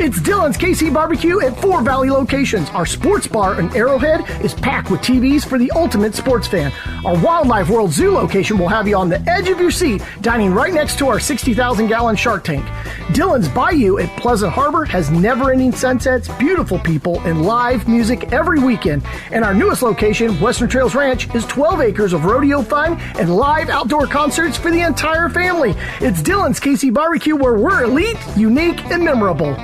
It's Dylan's KC Barbecue at 4 Valley locations. Our sports bar in Arrowhead is packed with TVs for the ultimate sports fan. Our Wildlife World Zoo location will have you on the edge of your seat, dining right next to our 60,000-gallon shark tank. Dylan's Bayou at Pleasant Harbor has never-ending sunsets, beautiful people, and live music every weekend. And our newest location, Western Trails Ranch, is 12 acres of rodeo fun and live outdoor concerts for the entire family. It's Dylan's KC Barbecue, where we're elite, unique, and memorable.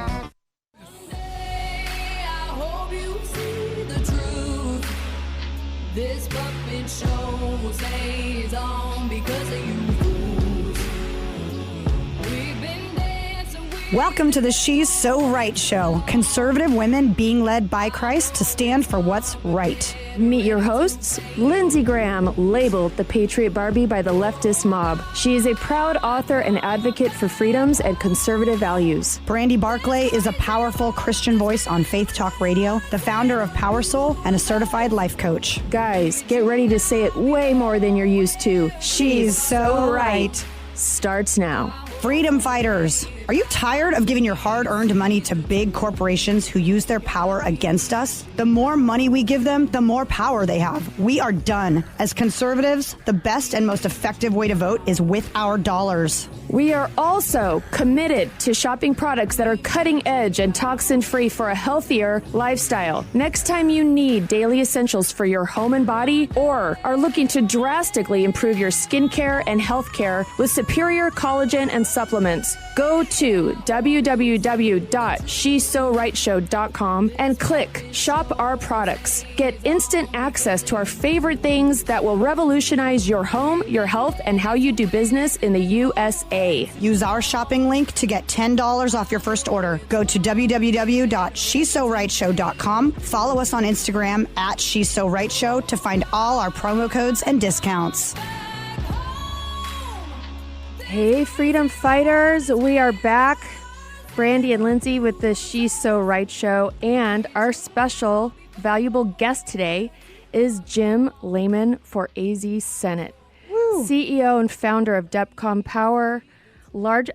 This puppet show stays on because of you. We've been dancing. Welcome to the She's So Right show. Conservative women being led by Christ to stand for what's right. Meet your hosts, Lindsey Graham, labeled the Patriot Barbie by the leftist mob. She is a proud author and advocate for freedoms and conservative values. Brandy Barclay is a powerful Christian voice on Faith Talk Radio, the founder of Power Soul, and a certified life coach. Guys, get ready to say it way more than you're used to. She's so right. Starts now. Freedom fighters. Are you tired of giving your hard-earned money to big corporations who use their power against us? The more money we give them, the more power they have. We are done. As conservatives, the best and most effective way to vote is with our dollars. We are also committed to shopping products that are cutting edge and toxin-free for a healthier lifestyle. Next time you need daily essentials for your home and body, or are looking to drastically improve your skincare and health care with superior collagen and supplements, go to www.shesorightshow.com and click Shop Our Products. Get instant access to our favorite things that will revolutionize your home, your health, and how you do business in the USA. Use our shopping link to get $10 off your first order. Go to www.shesorightshow.com. Follow us on Instagram at shesorightshow to find all our promo codes and discounts. Hey, freedom fighters, we are back. Brandy and Lindsey with the She's So Right show, and our special valuable guest today is Jim Lamon for AZ Senate. Woo. CEO and founder of DEPCOM Power, 30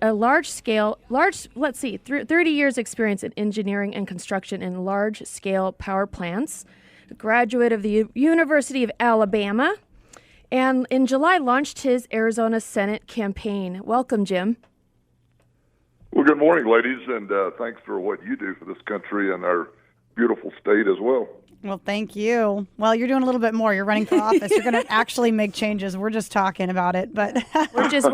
years experience in engineering and construction in large-scale power plants, a graduate of the University of Alabama, and in July launched his Arizona Senate campaign. Welcome, Jim. Well, good morning, ladies, and thanks for what you do for this country and our beautiful state as well. Well, thank you. Well, you're doing a little bit more. You're running for office. You're going to actually make changes. We're just talking about it, but we're just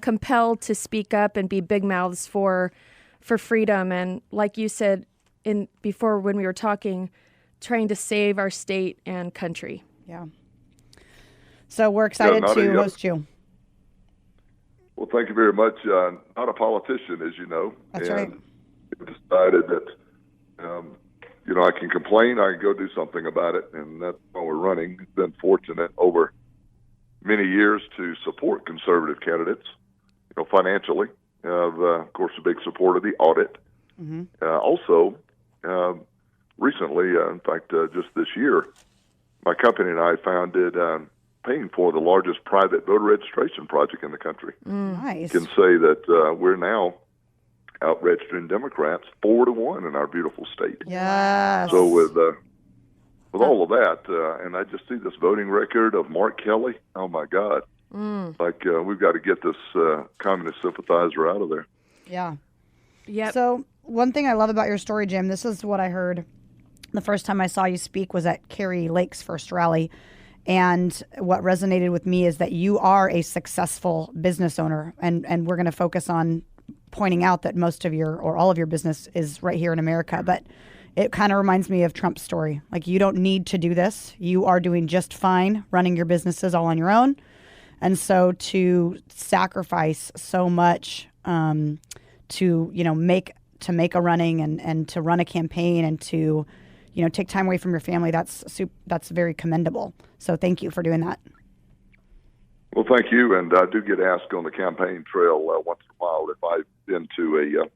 compelled to speak up and be big mouths for freedom. And like you said before when we were talking, trying to save our state and country. Yeah. So we're excited to host you. Well, thank you very much. Not a politician, as you know. That's right. I've decided that, I can complain, I can go do something about it, and that's why we're running. I've been fortunate over many years to support conservative candidates, financially. Of course, a big supporter of the audit. Mm-hmm. Also, recently, in fact, just this year, my company and I founded paying for the largest private voter registration project in the country. Nice. I can say that we're now out registering Democrats 4-1 in our beautiful state. Yes. So with all of that, and I just see this voting record of Mark Kelly. Oh my God! We've got to get this communist sympathizer out of there. Yeah. Yeah. So one thing I love about your story, Jim, this is what I heard the first time I saw you speak was at Carrie Lake's first rally. And what resonated with me is that you are a successful business owner, and we're going to focus on pointing out that most of your or all of your business is right here in America. But it kind of reminds me of Trump's story. Like, you don't need to do this. You are doing just fine running your businesses all on your own. And so to sacrifice so much to make a running and to run a campaign and to take time away from your family, that's very commendable. So thank you for doing that. Well, thank you. And I do get asked on the campaign trail once in a while if I've been to if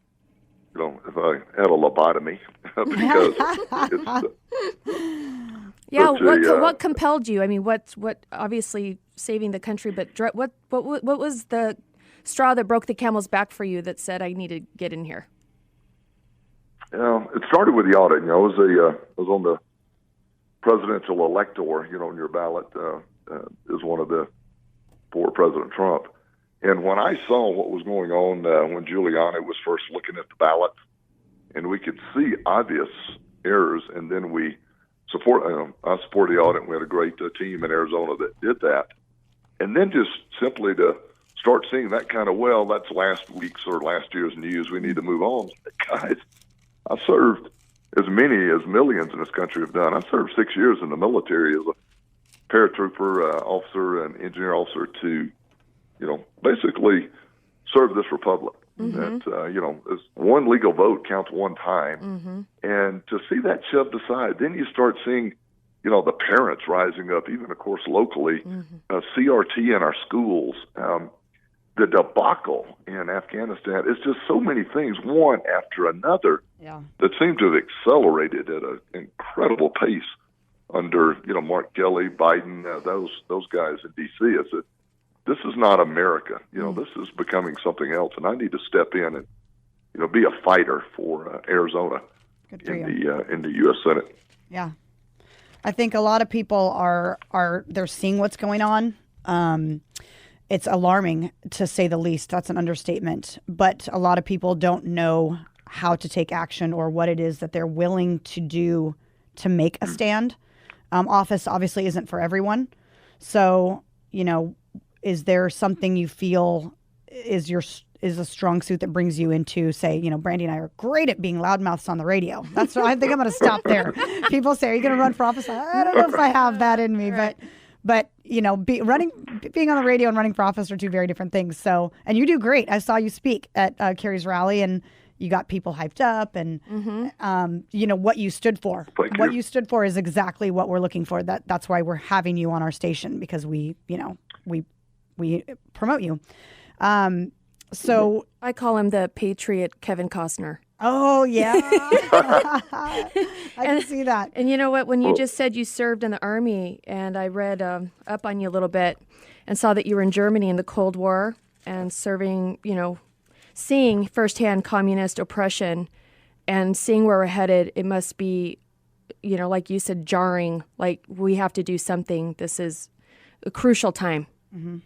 I had a lobotomy because it's what compelled you? I mean, what obviously saving the country, but what was the straw that broke the camel's back for you that said I need to get in here? It started with the audit. I was on the presidential elector, on your ballot is one of the for President Trump. And when I saw what was going on when Giuliani was first looking at the ballots, and we could see obvious errors, and then I supported the audit, and we had a great team in Arizona that did that. And then just simply to start seeing that kind of, that's last week's or last year's news, we need to move on. Guys, I served as many as millions in this country have done. I served 6 years in the military as a paratrooper officer and engineer officer to, basically serve this republic. That, is one legal vote counts one time. And to see that shoved aside, then you start seeing, the parents rising up, even, of course, locally, CRT in our schools, the debacle in Afghanistan. It's just so many things, one after another, that seem to have accelerated at an incredible pace under, Mark Kelly, Biden, those guys in D.C. It's that this is not America. This is becoming something else, and I need to step in and, be a fighter for Arizona in the U.S. Senate. Yeah. I think a lot of people they're seeing what's going on. It's alarming, to say the least. That's an understatement. But a lot of people don't know how to take action or what it is that they're willing to do to make a stand. Office obviously isn't for everyone. So, is there something you feel is a strong suit that brings you into, say, Brandy and I are great at being loudmouths on the radio. That's what I think. I'm going to stop there. People say, "Are you going to run for office?" I don't know if I have that in me, right. but being on the radio and running for office are two very different things. So, and you do great. I saw you speak at Carrie's rally, and you got people hyped up, and what you stood for. What you stood for is exactly what we're looking for. That's why we're having you on our station, because we promote you. So I call him the Patriot Kevin Costner. Oh, yeah. I can see that. And you know what? When you just said you served in the Army, and I read up on you a little bit and saw that you were in Germany in the Cold War and serving, seeing firsthand communist oppression and seeing where we're headed, it must be, like you said, jarring. Like, we have to do something. This is a crucial time. Mm-hmm.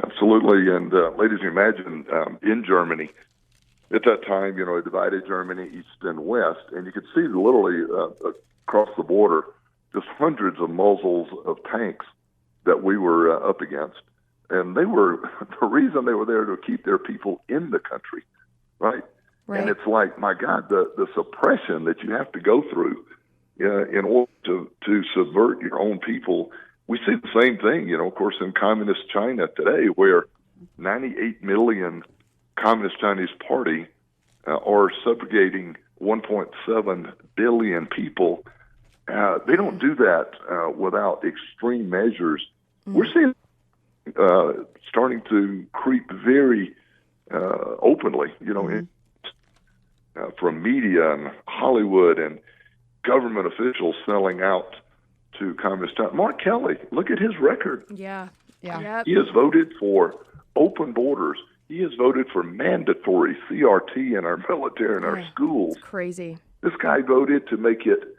Absolutely. And ladies, you imagine in Germany, at that time, a divided Germany, east and west, and you could see literally across the border just hundreds of muzzles of tanks that we were up against. And they were, the reason they were there to keep their people in the country, right? And it's like, my God, the suppression that you have to go through in order to subvert your own people. We see the same thing, of course, in communist China today, where 98 million Communist Chinese Party are subjugating 1.7 billion people. They don't do that without extreme measures. We're seeing starting to creep very openly, from media and Hollywood and government officials selling out to Communist China. Mark Kelly, look at his record. Yeah. Yep. He has voted for open borders. He has voted for mandatory CRT in our military and our schools. It's crazy. This guy voted to make it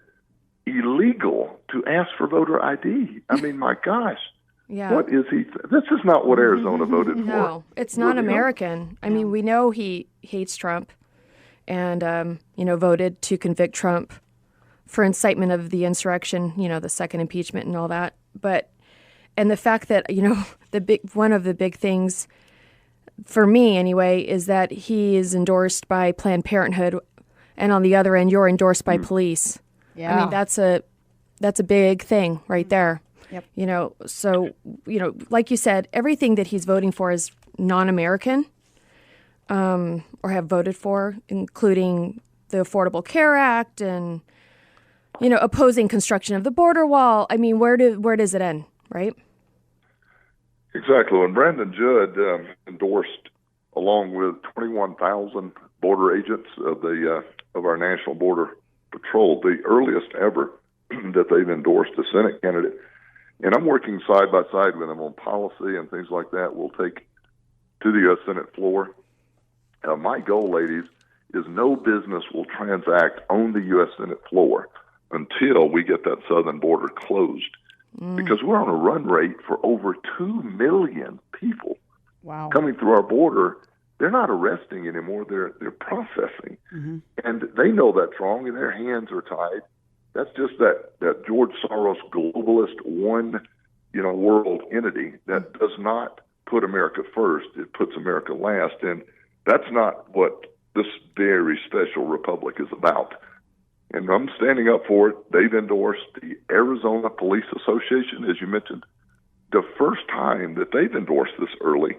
illegal to ask for voter ID. I mean, my gosh. Yeah. What is he? This is not what Arizona voted for. No, it's not American. I mean, we know he hates Trump and, voted to convict Trump for incitement of the insurrection, the second impeachment and all that. And the fact that, one of the big things for me anyway, is that he is endorsed by Planned Parenthood, and on the other end, you're endorsed by police. Yeah. I mean, that's a big thing right there. Yep. So, like you said, everything that he's voting for is non-American, or have voted for, including the Affordable Care Act and, opposing construction of the border wall. I mean, where does it end, right? Exactly. When Brandon Judd endorsed, along with 21,000 border agents of our National Border Patrol, the earliest ever that they've endorsed a Senate candidate, and I'm working side by side with them on policy and things like that we'll take to the U.S. Senate floor. My goal, ladies, is no business will transact on the U.S. Senate floor until we get that southern border closed. Because we're on a run rate for over 2 million people coming through our border. They're not arresting anymore. They're processing. And they know that's wrong, and their hands are tied. That's just that George Soros globalist one, world entity that does not put America first. It puts America last. And that's not what this very special republic is about. And I'm standing up for it. They've endorsed the Arizona Police Association, as you mentioned, the first time that they've endorsed this early,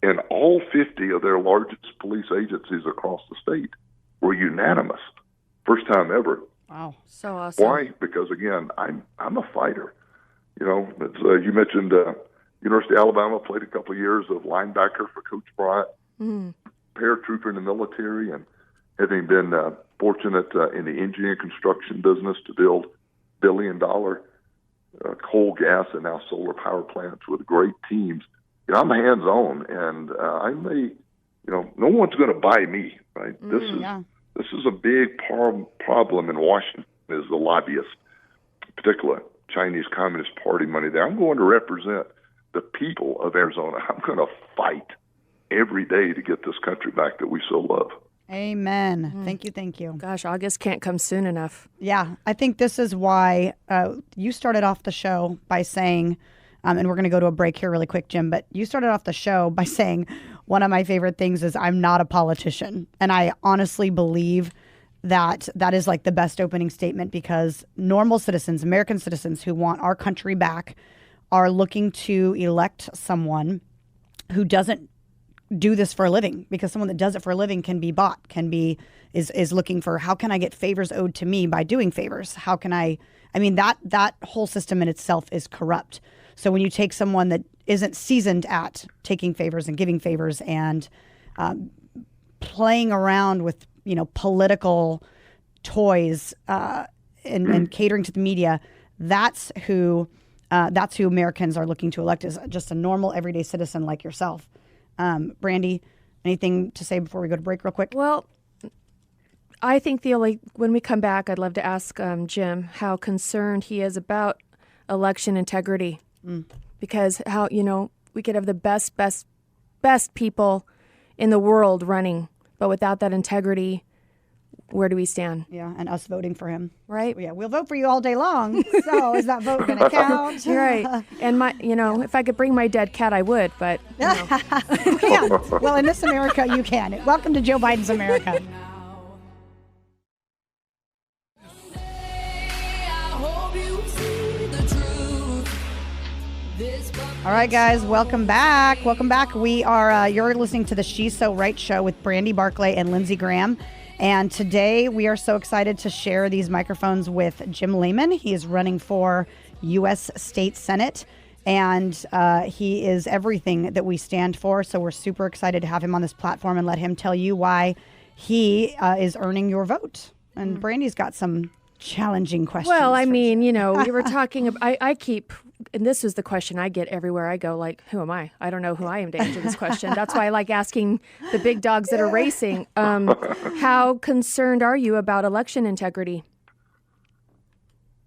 and all 50 of their largest police agencies across the state were unanimous. First time ever. Wow, so awesome. Why? Because, again, I'm a fighter. You mentioned University of Alabama, played a couple of years of linebacker for Coach Bryant, paratrooper in the military, and having been fortunate in the engineering construction business to build billion-dollar coal, gas, and now solar power plants with great teams. I'm hands-on, and I may, no one's going to buy me, right? This is a big problem in Washington is the lobbyists, particularly Chinese Communist Party money there. I'm going to represent the people of Arizona. I'm going to fight every day to get this country back that we so love. Amen. Thank you. Gosh, August can't come soon enough. Yeah, I think this is why you started off the show by saying, and we're going to go to a break here really quick, Jim, but you started off the show by saying one of my favorite things is I'm not a politician. And I honestly believe that is like the best opening statement, because normal citizens, American citizens who want our country back are looking to elect someone who doesn't do this for a living, because someone that does it for a living can be bought, is looking for, how can I get favors owed to me by doing favors? How can that whole system in itself is corrupt. So when you take someone that isn't seasoned at taking favors and giving favors and playing around with, political toys and catering to the media, that's who Americans are looking to elect, is just a normal everyday citizen like yourself. Brandy, anything to say before we go to break real quick? Well, I think when we come back, I'd love to ask Jim how concerned he is about election integrity. Because how, we could have the best people in the world running, but without that integrity, where do we stand? Yeah, and us voting for him. Right? Yeah, we'll vote for you all day long. So is that vote going to count? You're right. And if I could bring my dead cat, I would, but You can. Well, in this America, you can. Welcome to Joe Biden's America. All right, guys, welcome back. We are, you're listening to the She's So Right show with Brandy Barclay and Lindsey Graham. And today we are so excited to share these microphones with Jim Lamon. He is running for U.S. State Senate, and he is everything that we stand for. So we're super excited to have him on this platform and let him tell you why he is earning your vote. And Brandy's got some challenging questions. Well, we were talking about, I keep, and this is the question I get everywhere I go, like, who am I? I don't know who I am to answer this question. That's why I like asking the big dogs that are racing. How concerned are you about election integrity?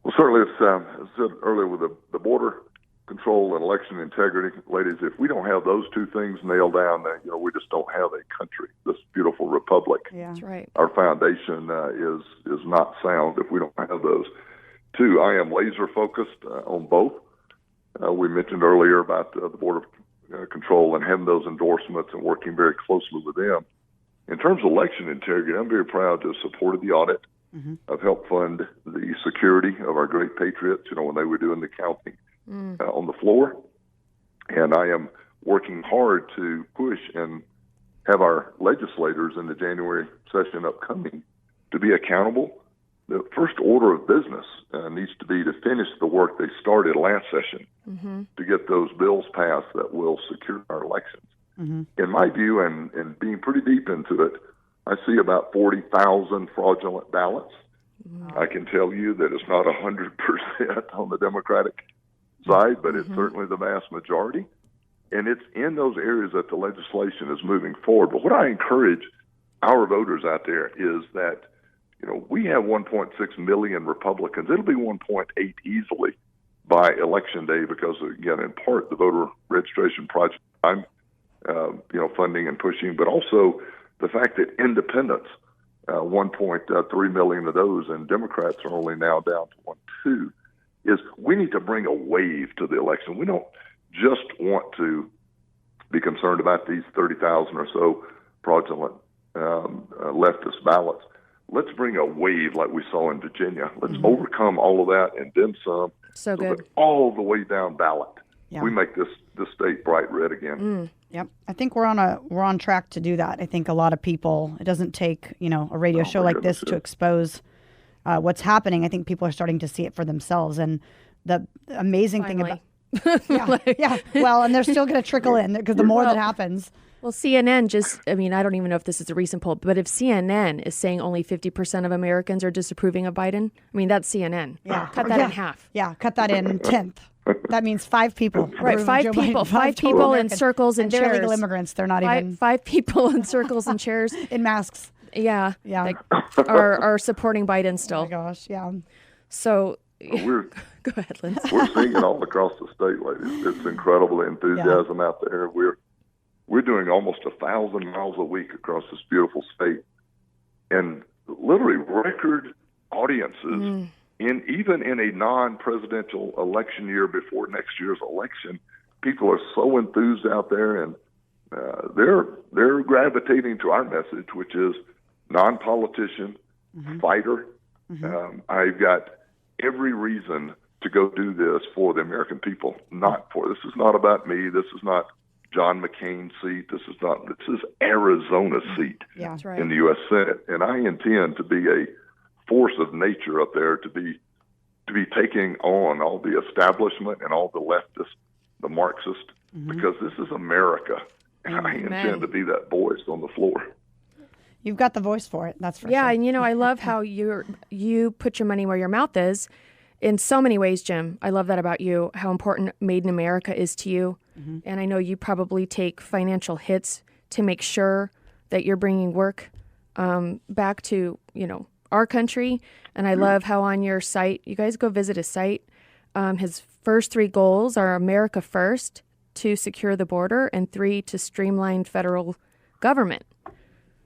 Well, certainly, as I said earlier, with the border control and election integrity, ladies, if we don't have those two things nailed down, then, we just don't have a country, this beautiful republic. Yeah, that's right. Our foundation is not sound if we don't have those. Two, I am laser focused on both. We mentioned earlier about the border control and having those endorsements and working very closely with them. In terms of election integrity, I'm very proud to have supported the audit. I've helped fund the security of our great patriots, when they were doing the counting on the floor. And I am working hard to push and have our legislators in the January session upcoming to be accountable. The first order of business needs to be to finish the work they started last session to get those bills passed that will secure our elections. In my view, and being pretty deep into it, I see about 40,000 fraudulent ballots. I can tell you that it's not 100% on the Democratic side, but it's certainly the vast majority. And it's in those areas that the legislation is moving forward. But what I our voters out there is that, we have 1.6 million Republicans. It'll be 1.8 easily by Election Day because, again, in part, the voter registration project I'm, funding and pushing, but also the fact that independents, 1.3 million of those, and Democrats are only now down to 1.2, is we need to bring a wave to the election. We don't just want to be concerned about these 30,000 or so fraudulent leftist ballots. Let's bring a wave like we saw in Virginia. Let's overcome all of that and then some. So good. That all the way down ballot, Yeah. we make this state bright red again. Yep. I think we're on track to do that. I think a lot of people, it doesn't take, a radio show like this to expose what's happening. I think people are starting to see it for themselves. And the amazing thing about well, and they're still going to trickle in because the more that happens. Well, CNN I don't even know if this is a recent poll, but if CNN is saying only 50% of Americans are disapproving of Biden, that's CNN. Yeah. Cut that in half. Yeah, cut that in 10th. That means 5 people. Right, 5 people. 5 people in circles and they're chairs. illegal immigrants. They're not even 5 people in circles and chairs in masks. Yeah. Yeah. Are supporting Biden still. Oh my gosh, yeah. So We're go ahead, Lindsay. we're seeing it all across the state, ladies. It's incredible enthusiasm out there. We're doing almost 1,000 miles a week across this beautiful state, and literally record audiences. Even in a non-presidential election year before next year's election, people are so enthused out there, and they're gravitating to our message, which is non-politician, fighter. I've got every reason to go do this for the American people. This is not about me. This is not John McCain's seat. This is Arizona's seat Yeah. in the U.S. Senate, and I intend to be a force of nature up there, to be taking on all the establishment and all the leftists, the Marxists, because this is America, and I intend to be that voice on the floor. You've got the voice for it. That's for sure. Yeah, and I love how you put your money where your mouth is in so many ways, Jim. I love that about you, how important Made in America is to you. And I know you probably take financial hits to make sure that you're bringing work back to, our country. And I love how on your site, you guys go visit his site. His first 3 goals are America first, to secure the border, and 3, to streamline federal government.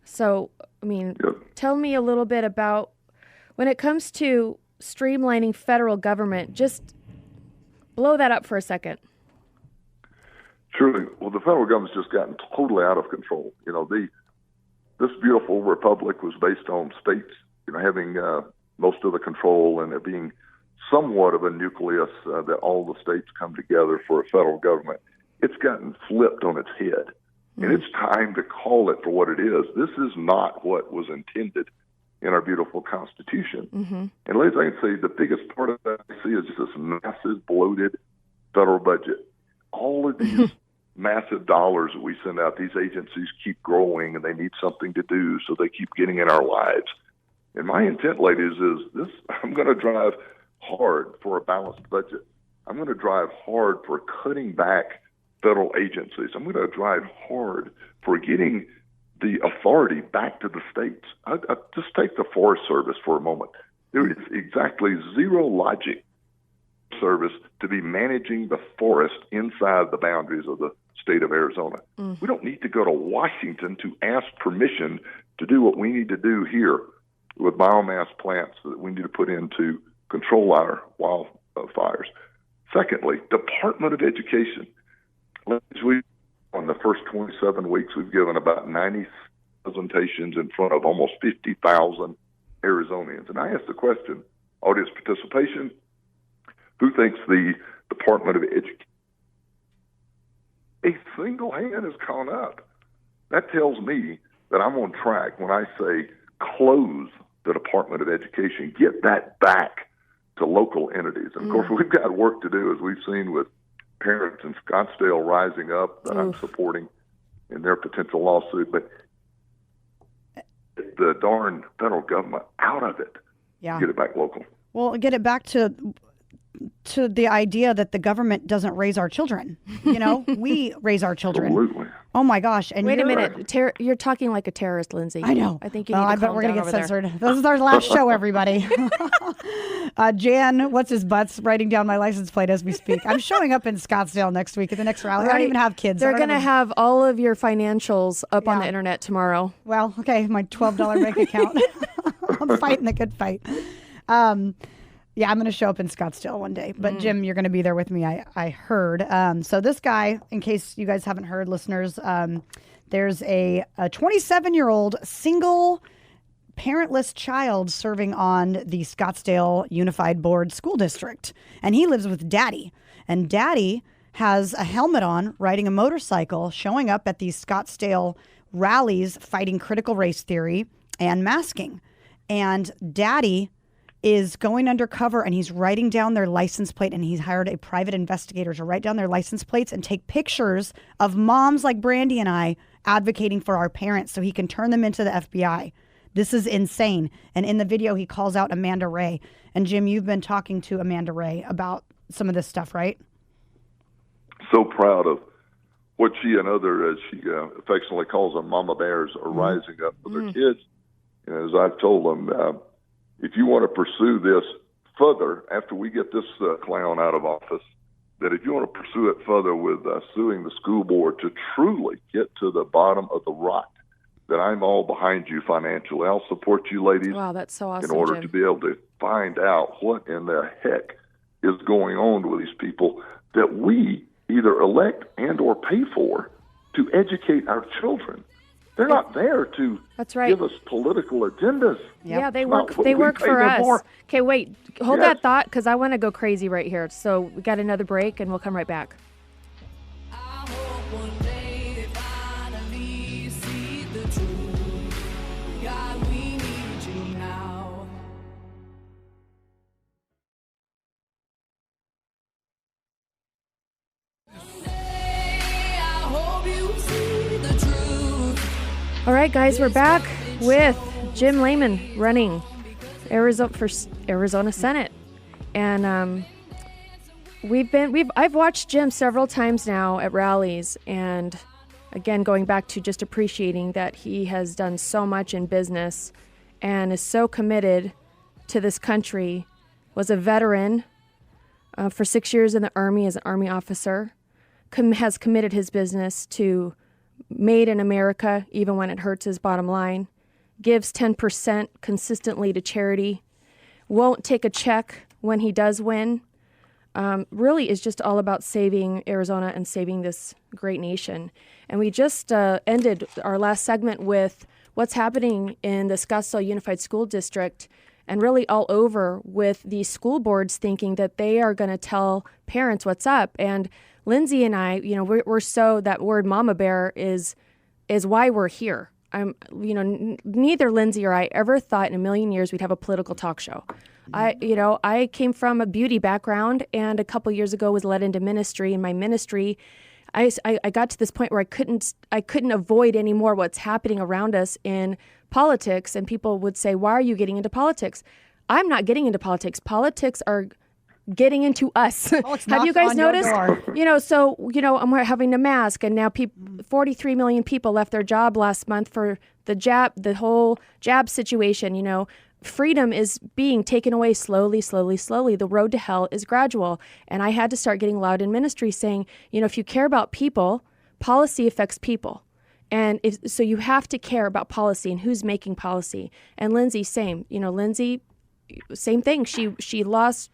So, tell me a little bit about when it comes to streamlining federal government, just blow that up for a second. Truly. Well, the federal government's just gotten totally out of control. This beautiful republic was based on states, having most of the control, and it being somewhat of a nucleus that all the states come together for a federal government. It's gotten flipped on its head, and it's time to call it for what it is. This is not what was intended in our beautiful Constitution. And ladies, I can say the biggest part of that I see is just this massive, bloated federal budget. All of these massive dollars that we send out, these agencies keep growing, and they need something to do, so they keep getting in our lives. And my intent, ladies, is this: I'm going to drive hard for a balanced budget. I'm going to drive hard for cutting back federal agencies. I'm going to drive hard for getting the authority back to the states. I just take the Forest Service for a moment. There is exactly zero logic service to be managing the forest inside the boundaries of the state of Arizona. We don't need to go to Washington to ask permission to do what we need to do here with biomass plants that we need to put in to control our wildfires. Secondly, Department of Education. On the first 27 weeks, we've given about 90 presentations in front of almost 50,000 Arizonians. And I asked the question, audience participation, who thinks the Department of Education? A single hand has gone up. That tells me that I'm on track when I say close the Department of Education, get that back to local entities. And of course, we've got work to do, as we've seen with parents in Scottsdale rising up that I'm supporting in their potential lawsuit. But the darn federal government out of it, get it back local. Well, get it back to the idea that the government doesn't raise our children. We raise our children. Absolutely. Oh my gosh! And Wait a you're- minute. You're talking like a terrorist, Lindsay. I know. I think you need to I calm bet we're down gonna get over there. censored. This is our last show, everybody. Jan, what's his butts writing down my license plate as we speak. I'm showing up in Scottsdale next week at the next rally. I don't even have kids. They're I don't going to have all of your financials up on the internet tomorrow. Well, okay, my $12 bank account. I'm fighting the good fight. Yeah, I'm going to show up in Scottsdale one day. But Jim, you're going to be there with me, I heard. So this guy, in case you guys haven't heard, listeners, there's a 27-year-old single parentless child serving on the Scottsdale Unified Board School District. And he lives with Daddy. And Daddy has a helmet on, riding a motorcycle, showing up at these Scottsdale rallies fighting critical race theory and masking. And Daddy is going undercover and he's writing down their license plate, and he's hired a private investigator to write down their license plates and take pictures of moms like Brandy and I advocating for our parents so he can turn them into the FBI. This is insane. And in the video, he calls out Amanda Ray. And Jim, you've been talking to Amanda Ray about some of this stuff, right? So proud of what she and other, as she affectionately calls them, mama bears, are rising up for their kids. And as I've told them, if you want to pursue this further after we get this clown out of office, that if you want to pursue it further with suing the school board to truly get to the bottom of the rot, that I'm all behind you financially. I'll support you ladies. Wow, that's so awesome, in order Jim. to be able to find out what in the heck is going on with these people that we either elect and or pay for to educate our children. They're not there to That's right. give us political agendas. Yeah, they It's work. not what They we work pay for them us. for. Okay, wait. Hold Yes. that thought, because I want to go crazy right here. So we got another break, and we'll come right back. I hope one day they finally see the truth. God, we need you now. Someday, I hope you see the truth. All right, guys, we're back with Jim Lamon running Arizona Senate, and I've watched Jim several times now at rallies, and again, going back to just appreciating that he has done so much in business and is so committed to this country. Was a veteran for 6 years in the Army as an Army officer. Has committed his business to Made in America, even when it hurts his bottom line. Gives 10% consistently to charity. Won't take a check when he does win. Really is just all about saving Arizona and saving this great nation. And we just ended our last segment with what's happening in the Scottsdale Unified School District, and really all over with the school boards thinking that they are going to tell parents what's up. And Lindsay and I, we're so, that word mama bear is why we're here. Neither Lindsay or I ever thought in a million years we'd have a political talk show. I came from a beauty background, and a couple years ago was led into ministry. In my ministry, I got to this point where I couldn't avoid anymore what's happening around us in politics. And people would say, "Why are you getting into politics?" I'm not getting into politics. Politics are getting into us. Have you guys noticed? I'm having a mask, and now 43 million people left their job last month for the whole jab situation. Freedom is being taken away slowly, slowly, slowly. The road to hell is gradual. And I had to start getting loud in ministry saying, if you care about people, policy affects people. And so you have to care about policy and who's making policy. And Lindsay, same. Lindsay, same thing. She lost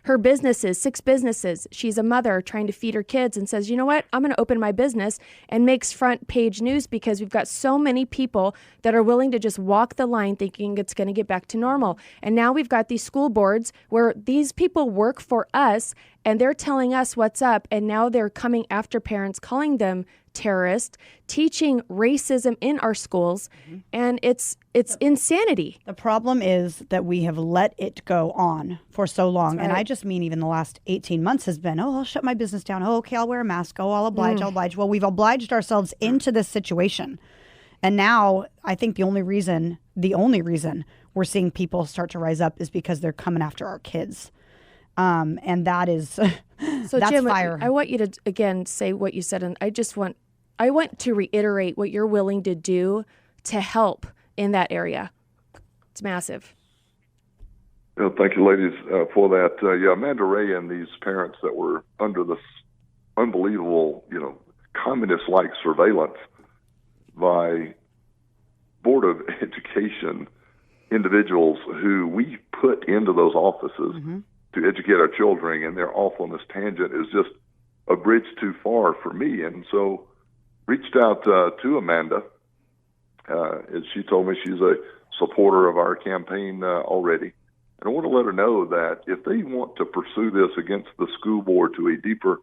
her businesses, 6 businesses. She's a mother trying to feed her kids and says, you know what, I'm going to open my business, and makes front page news because we've got so many people that are willing to just walk the line thinking it's going to get back to normal. And now we've got these school boards where these people work for us and they're telling us what's up. And now they're coming after parents, calling them terrorists, teaching racism in our schools. And it's insanity. The problem is that we have let it go on for so long. Right. And I just mean even the last 18 months has been, I'll shut my business down. Oh, okay, I'll wear a mask. Oh, I'll oblige. Well, we've obliged ourselves into this situation. And now I think the only reason we're seeing people start to rise up is because they're coming after our kids. And that is, So that's Jim, fire. I want you to, again, say what you said. And I just want I want to reiterate what you're willing to do to help in that area. It's massive. Thank you, ladies, for that. Amanda Ray and these parents that were under this unbelievable, communist-like surveillance by Board of Education individuals who we put into those offices to educate our children, and they're off on this tangent is just a bridge too far for me. And so reached out to Amanda, and she told me she's a supporter of our campaign already. And I want to let her know that if they want to pursue this against the school board to a deeper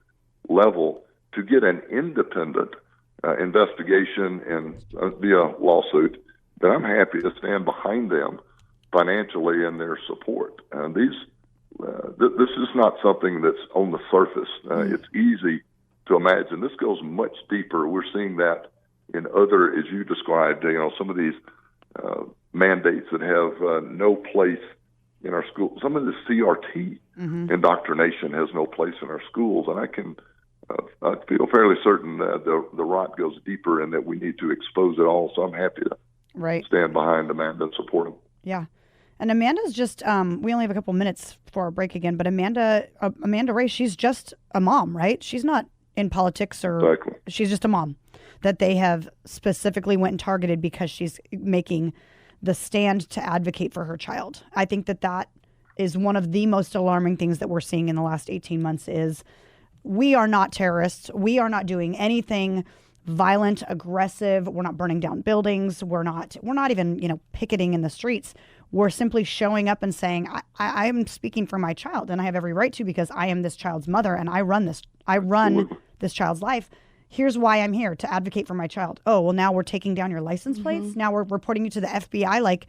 level, to get an independent investigation and via lawsuit, then I'm happy to stand behind them financially in their support. And this is not something that's on the surface. It's easy to imagine. This goes much deeper. We're seeing that in other, as you described, some of these mandates that have no place in our schools. Some of the CRT indoctrination has no place in our schools, and I feel fairly certain that the rot goes deeper and that we need to expose it all. So I'm happy to stand behind Amanda and support him. Yeah. And Amanda's just, we only have a couple minutes before our break again, but Amanda Ray, she's just a mom, right? She's not in politics Exactly. She's just a mom that they have specifically went and targeted because she's making the stand to advocate for her child. I think that is one of the most alarming things that we're seeing in the last 18 months is we are not terrorists. We are not doing anything violent, aggressive. We're not burning down buildings. We're not even, picketing in the streets. We're simply showing up and saying, I am speaking for my child, and I have every right to because I am this child's mother and I run this child's life. Here's why I'm here, to advocate for my child. Oh, well, now we're taking down your license plates. Now we're reporting you to the FBI. Like,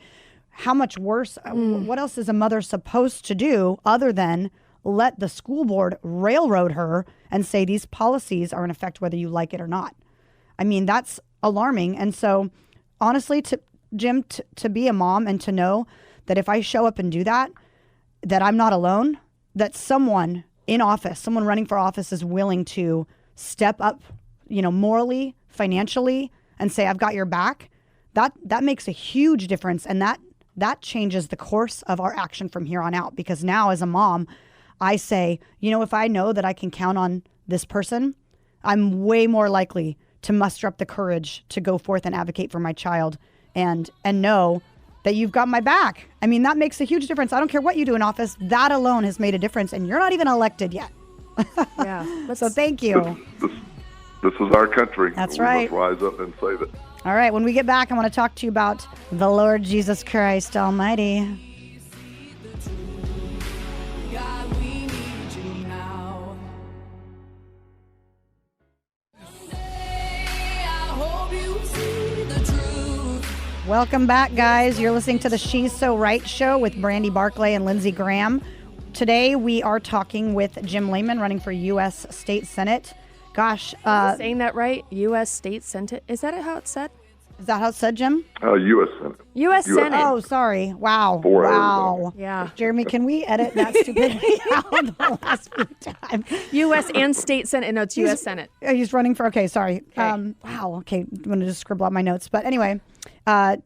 how much worse? What else is a mother supposed to do other than let the school board railroad her and say these policies are in effect whether you like it or not? I mean, that's alarming. And so, honestly, Jim, to be a mom and to know that if I show up and do that I'm not alone, that someone in office, someone running for office is willing to step up, morally, financially, and say, I've got your back, that makes a huge difference. And that changes the course of our action from here on out. Because now as a mom, I say, if I know that I can count on this person, I'm way more likely to muster up the courage to go forth and advocate for my child and know that you've got my back. I mean, that makes a huge difference. I don't care what you do in office. That alone has made a difference, and you're not even elected yet. Yeah. So thank you. This is our country. That's we right. must rise up and save it. All right. When we get back, I want to talk to you about the Lord Jesus Christ Almighty. God, we need you now. I hope you see the truth. Welcome back, guys. You're listening to the She's So Right show with Brandy Barclay and Lindsey Graham. Today, we are talking with Jim Lamon, running for U.S. State Senate. Gosh. Saying that right? U.S. State Senate? Is that how it's said? Is that how it's said, Jim? U.S. Senate. U.S. Senate. Oh, sorry. Wow. For wow. Arizona. Yeah. Jeremy, can we edit that stupidity out the last few times? U.S. and State Senate. No, it's U.S. Senate. He's running for, okay, sorry. Okay. Wow, okay, I'm going to just scribble out my notes. But anyway,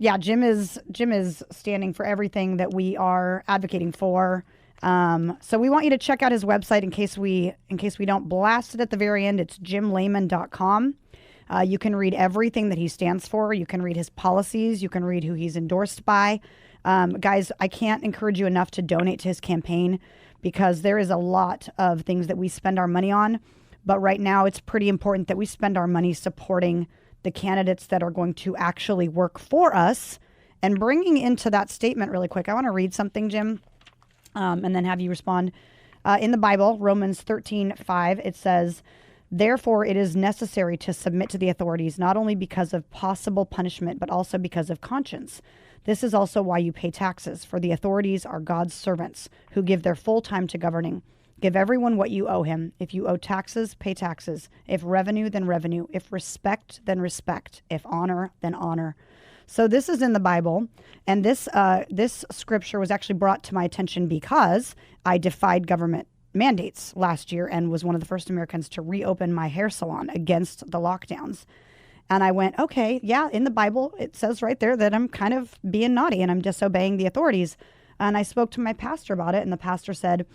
Jim is standing for everything that we are advocating for. So we want you to check out his website in case we don't blast it at the very end. It's jimlamon.com. You can read everything that he stands for. You can read his policies. You can read who he's endorsed by. Guys, I can't encourage you enough to donate to his campaign because there is a lot of things that we spend our money on. But right now, it's pretty important that we spend our money supporting the candidates that are going to actually work for us. And bringing into that statement really quick, I want to read something, Jim, and then have you respond. In the Bible, Romans 13:5, it says, "Therefore, it is necessary to submit to the authorities, not only because of possible punishment, but also because of conscience. This is also why you pay taxes, for the authorities are God's servants who give their full time to governing. Give everyone what you owe him. If you owe taxes, pay taxes. If revenue, then revenue. If respect, then respect. If honor, then honor." So this is in the Bible, and this scripture was actually brought to my attention because I defied government mandates last year and was one of the first Americans to reopen my hair salon against the lockdowns. And I went, okay, yeah, in the Bible, it says right there that I'm kind of being naughty and I'm disobeying the authorities. And I spoke to my pastor about it, and the pastor said,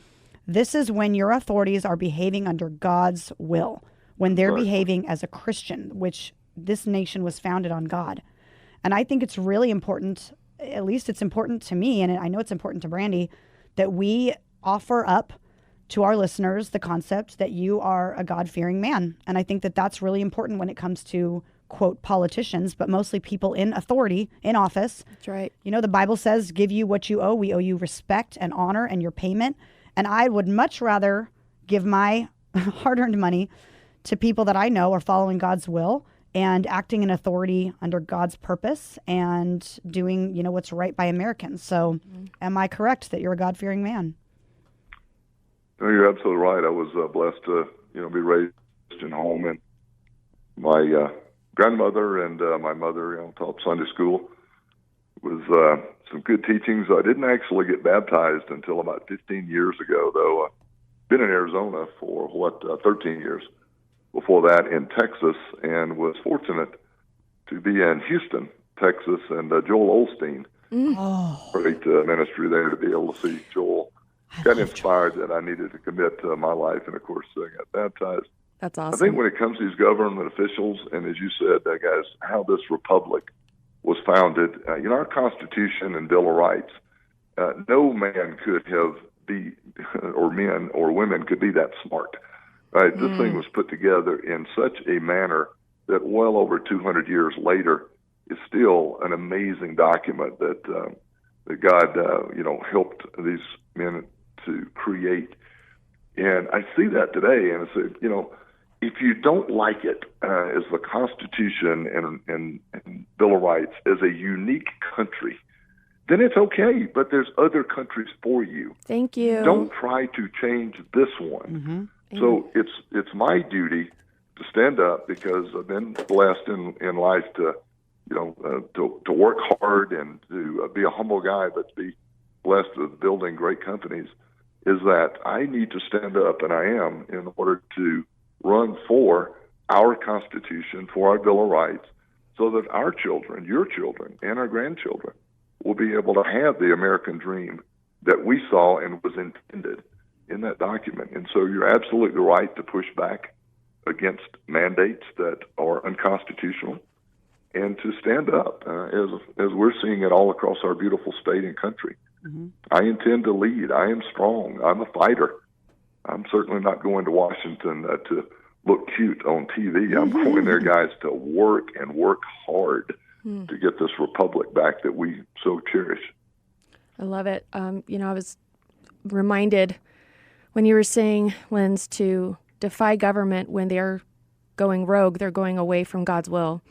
this is when your authorities are behaving under God's will, when they're behaving as a Christian, which this nation was founded on God. And I think it's really important, at least it's important to me, and I know it's important to Brandy, that we offer up to our listeners the concept that you are a God-fearing man. And I think that that's really important when it comes to, quote, politicians, but mostly people in authority, in office. That's right. You know, the Bible says, give you what you owe. We owe you respect and honor and your payment. And I would much rather give my hard-earned money to people that I know are following God's will and acting in authority under God's purpose and doing, you know, what's right by Americans. So am I correct that you're a God-fearing man? No, you're absolutely right. I was blessed to, be raised in home, and my grandmother and my mother, taught Sunday school. It was some good teachings. I didn't actually get baptized until about 15 years ago, though. I've been in Arizona for 13 years before that in Texas, and was fortunate to be in Houston, Texas, and Joel Osteen. Great ministry there to be able to see Joel. Got inspired that I needed to commit to my life, and of course I got baptized. That's awesome. I think when it comes to these government officials, and as you said, guys, how this republic was founded, our Constitution and Bill of Rights, no man could or men or women could be that smart. Right? This thing was put together in such a manner that well over 200 years later is still an amazing document that God, helped these men to create. And I see that today, and I say, if you don't like it as the Constitution and Bill of Rights as a unique country, then it's okay, but there's other countries for you. Thank you. Don't try to change this one. So it's my duty to stand up, because I've been blessed in life to work hard and to be a humble guy, but to be blessed with building great companies, is that I need to stand up, and I am, in order to run for our Constitution, for our Bill of Rights, so that our children, your children, and our grandchildren will be able to have the American dream that we saw and was intended in that document. And so you're absolutely right to push back against mandates that are unconstitutional, and to stand up as we're seeing it all across our beautiful state and country. I intend to lead. I am strong. I'm a fighter. I'm certainly not going to Washington to look cute on TV. I'm going there, guys, to work and work hard to get this republic back that we so cherish. I love it. I was reminded when you were saying, Linz, to defy government when they're going rogue, they're going away from God's will.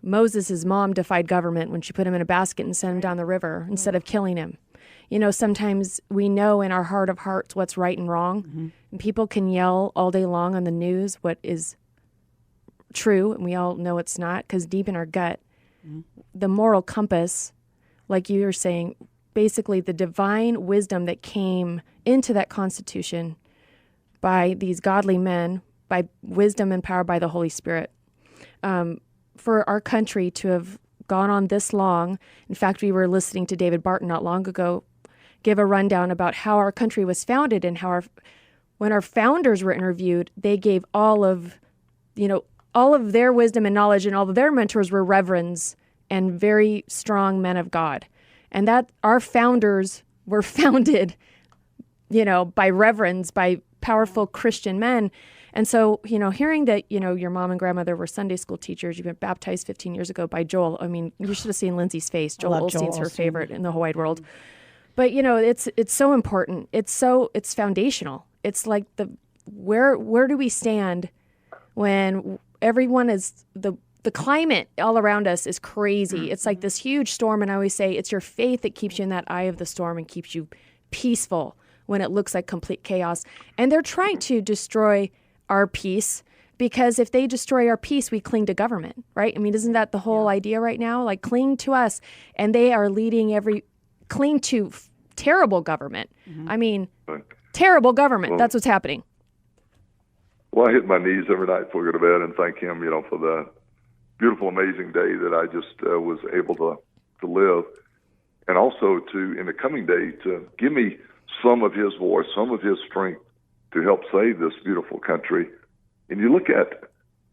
Moses' mom defied government when she put him in a basket and sent him down the river instead of killing him. Sometimes we know in our heart of hearts what's right and wrong. And people can yell all day long on the news what is true, and we all know it's not, because deep in our gut, the moral compass, like you were saying, basically the divine wisdom that came into that Constitution by these godly men, by wisdom and power by the Holy Spirit, for our country to have gone on this long. In fact, we were listening to David Barton not long ago give a rundown about how our country was founded, and how when our founders were interviewed, they gave all of their wisdom and knowledge, and all of their mentors were reverends and very strong men of God. And that our founders were founded, by reverends, by powerful Christian men. And so, hearing that, your mom and grandmother were Sunday school teachers, you've been baptized 15 years ago by Joel. I mean, you should have seen Lindsay's face. Joel Osteen's her favorite in the whole wide world. But, it's so important. It's foundational. It's like where do we stand when everyone is, the climate all around us is crazy. It's like this huge storm. And I always say it's your faith that keeps you in that eye of the storm and keeps you peaceful when it looks like complete chaos. And they're trying to destroy our peace, because if they destroy our peace, we cling to government, right? I mean, isn't that the whole idea right now? Like, cling to us. And they are cling to terrible government. I mean, terrible government. That's what's happening. Well, I hit my knees every night before I go to bed and thank him, for beautiful, amazing day that I just was able to live. And also in the coming day, to give me some of his voice, some of his strength to help save this beautiful country. And you look at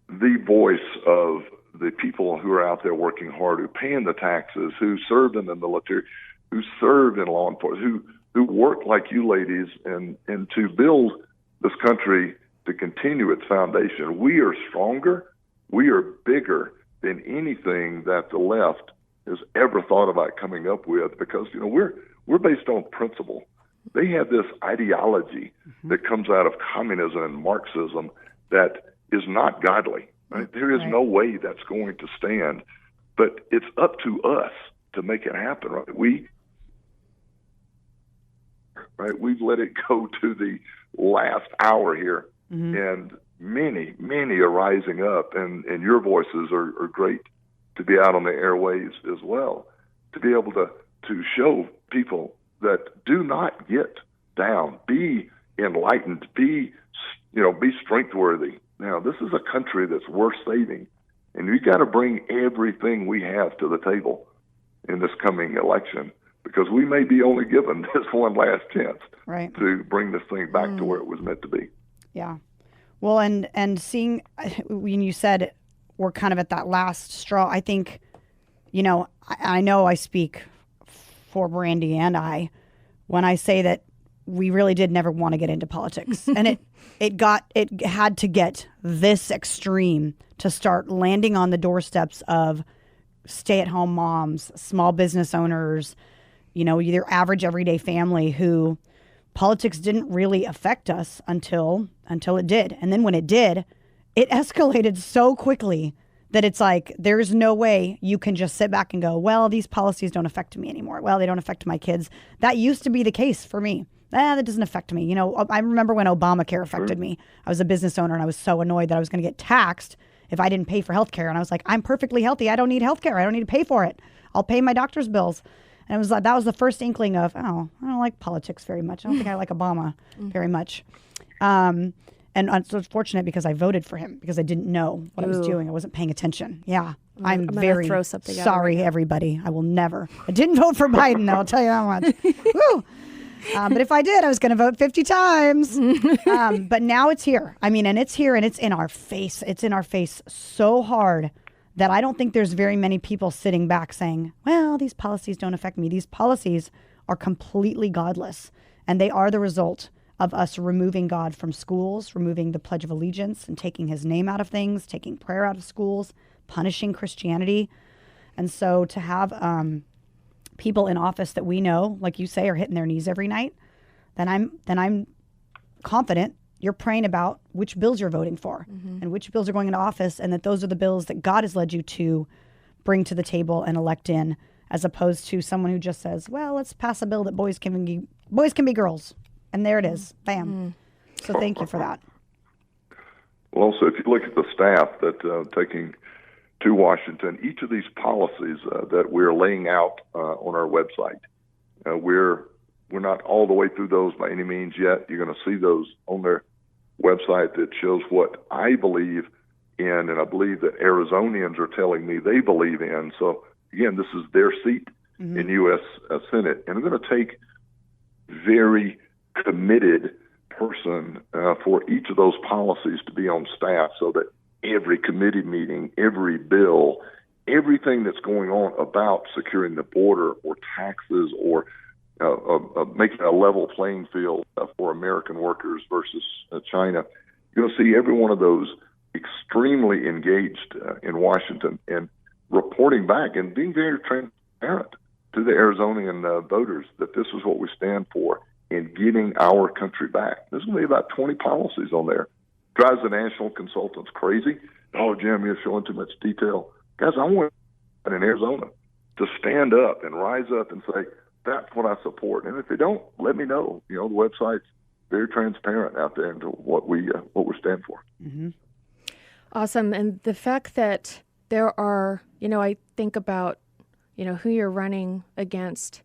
the voice of the people who are out there working hard, who paying the taxes, who served in the military, who served in law enforcement, who work like you ladies, and to build this country to continue its foundation. We are stronger, we are bigger than anything that the left has ever thought about coming up with, because we're based on principle. They have this ideology that comes out of communism and Marxism that is not godly. Right? There is no way that's going to stand, but it's up to us to make it happen. Right? We've let it go to the last hour here, and many are rising up, and your voices are great to be out on the airwaves as well, to be able to show people that do not get down, be enlightened, be strength-worthy. Now, this is a country that's worth saving, and we got to bring everything we have to the table in this coming election, because we may be only given this one last chance to bring this thing back to where it was meant to be. Yeah. Well, and seeing, when you said we're kind of at that last straw, I think, I know I speak for Brandy and I when I say that we really did never want to get into politics. And it had to get this extreme to start landing on the doorsteps of stay-at-home moms, small business owners, your average everyday family, who politics didn't really affect us until it did. And then when it did, it escalated so quickly that it's like, there's no way you can just sit back and go, well, these policies don't affect me anymore. Well, they don't affect my kids. That used to be the case for me. That doesn't affect me. I remember when Obamacare affected me. I was a business owner, and I was so annoyed that I was going to get taxed if I didn't pay for health care. And I was like, I'm perfectly healthy. I don't need health care. I don't need to pay for it. I'll pay my doctor's bills. And it was like, that was the first inkling of, I don't like politics very much. I don't think I like Obama very much. And so it's fortunate because I voted for him, because I didn't know what I was doing. I wasn't paying attention. Yeah. I'm very throw something sorry, everybody. I will never. I didn't vote for Biden, though. I'll tell you that much. Woo! But if I did, I was going to vote 50 times. But now it's here. And it's here, and it's in our face. It's in our face so hard that I don't think there's very many people sitting back saying, well, these policies don't affect me. These policies are completely godless, and they are the result of us removing God from schools, removing the Pledge of Allegiance and taking his name out of things, taking prayer out of schools, punishing Christianity. And so to have people in office that we know, like you say, are hitting their knees every night, then I'm confident you're praying about which bills you're voting for and which bills are going into office, and that those are the bills that God has led you to bring to the table and elect in, as opposed to someone who just says, well, let's pass a bill that boys can be girls. And there it is. Bam. So thank you for that. Well, also, if you look at the staff that taking to Washington, each of these policies that we're laying out on our website, we're not all the way through those by any means yet. You're going to see those on their website that shows what I believe in, and I believe that Arizonians are telling me they believe in. So, again, this is their seat in U.S. Senate. And I'm going to take very committed person for each of those policies to be on staff, so that every committee meeting, every bill, everything that's going on about securing the border or taxes or making a level playing field for American workers versus China, you're going to see every one of those extremely engaged in Washington and reporting back and being very transparent to the Arizonian voters that this is what we stand for in getting our country back. There's going to be about 20 policies on there. Drives the national consultants crazy. Oh, Jim, you're showing too much detail. Guys, I want in Arizona to stand up and rise up and say, that's what I support. And if they don't, let me know. The website's very transparent out there into what we stand for. Mm-hmm. Awesome. And the fact that there are, I think about, who you're running against.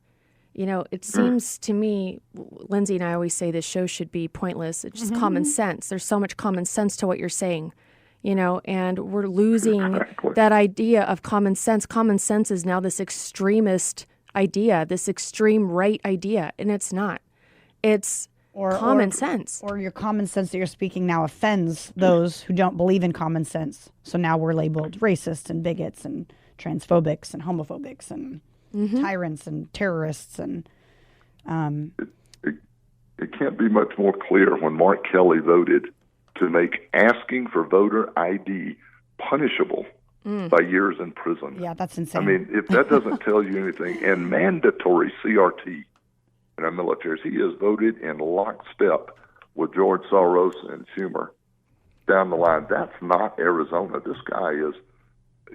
It seems to me, Lindsay and I always say this show should be pointless. It's just common sense. There's so much common sense to what you're saying. and we're losing that idea of common sense. Common sense is now this extremist idea, this extreme right idea, and it's not. It's common sense. Or your common sense that you're speaking now offends those who don't believe in common sense. So now we're labeled racist and bigots and transphobics and homophobics and tyrants and terrorists. And it can't be much more clear when Mark Kelly voted to make asking for voter ID punishable by years in prison. Yeah, that's insane. I mean, if that doesn't tell you anything, and mandatory CRT in our militaries, he has voted in lockstep with George Soros and Schumer down the line. That's not Arizona. This guy is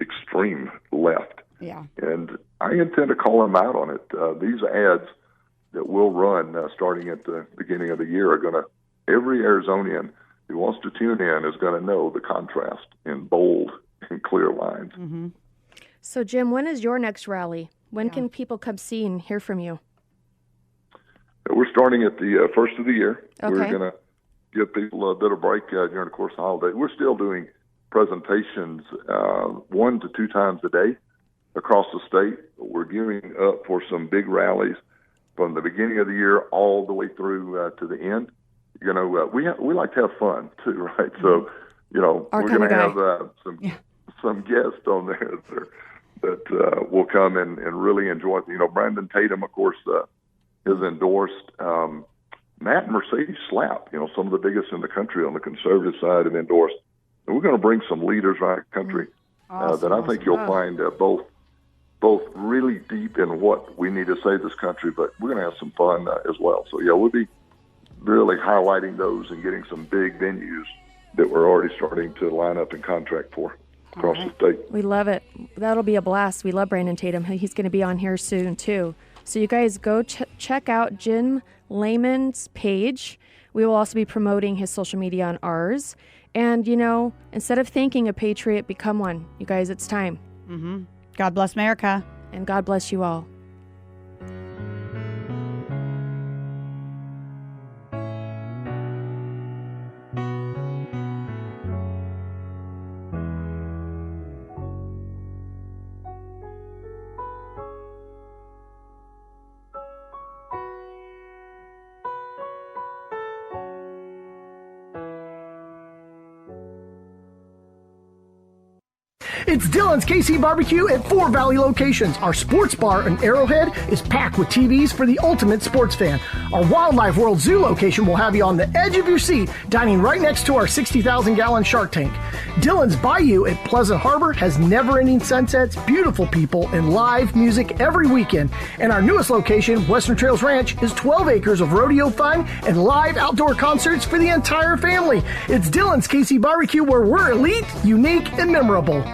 extreme left. Yeah. And I intend to call him out on it. These ads that we'll run starting at the beginning of the year are going to, every Arizonian who wants to tune in is going to know the contrast in bold and clear lines. Mm-hmm. So, Jim, when is your next rally? When can people come see and hear from you? We're starting at the first of the year. Okay. We're going to give people a bit of break during the course of the holiday. We're still doing presentations 1 to 2 times a day across the state. We're gearing up for some big rallies from the beginning of the year all the way through to the end. We like to have fun too, right? So, we're going to have some guests on there that will come and really enjoy it. Brandon Tatum, of course, has endorsed Matt and Mercedes Slapp. Some of the biggest in the country on the conservative side have endorsed. And we're going to bring some leaders around the country that I think you'll find both really deep in what we need to save this country, but we're going to have some fun as well. So, we'll be really highlighting those and getting some big venues that we're already starting to line up and contract for across the state. We love it. That'll be a blast. We love Brandon Tatum. He's going to be on here soon, too. So you guys go check out Jim Lamon's page. We will also be promoting his social media on ours. And, instead of thanking a patriot, become one. You guys, it's time. Mm-hmm. God bless America. And God bless you all. It's Dylan's KC Barbecue at 4 Valley locations. Our sports bar in Arrowhead is packed with TVs for the ultimate sports fan. Our Wildlife World Zoo location will have you on the edge of your seat, dining right next to our 60,000-gallon shark tank. Dylan's Bayou at Pleasant Harbor has never-ending sunsets, beautiful people, and live music every weekend. And our newest location, Western Trails Ranch, is 12 acres of rodeo fun and live outdoor concerts for the entire family. It's Dylan's KC Barbecue, where we're elite, unique, and memorable.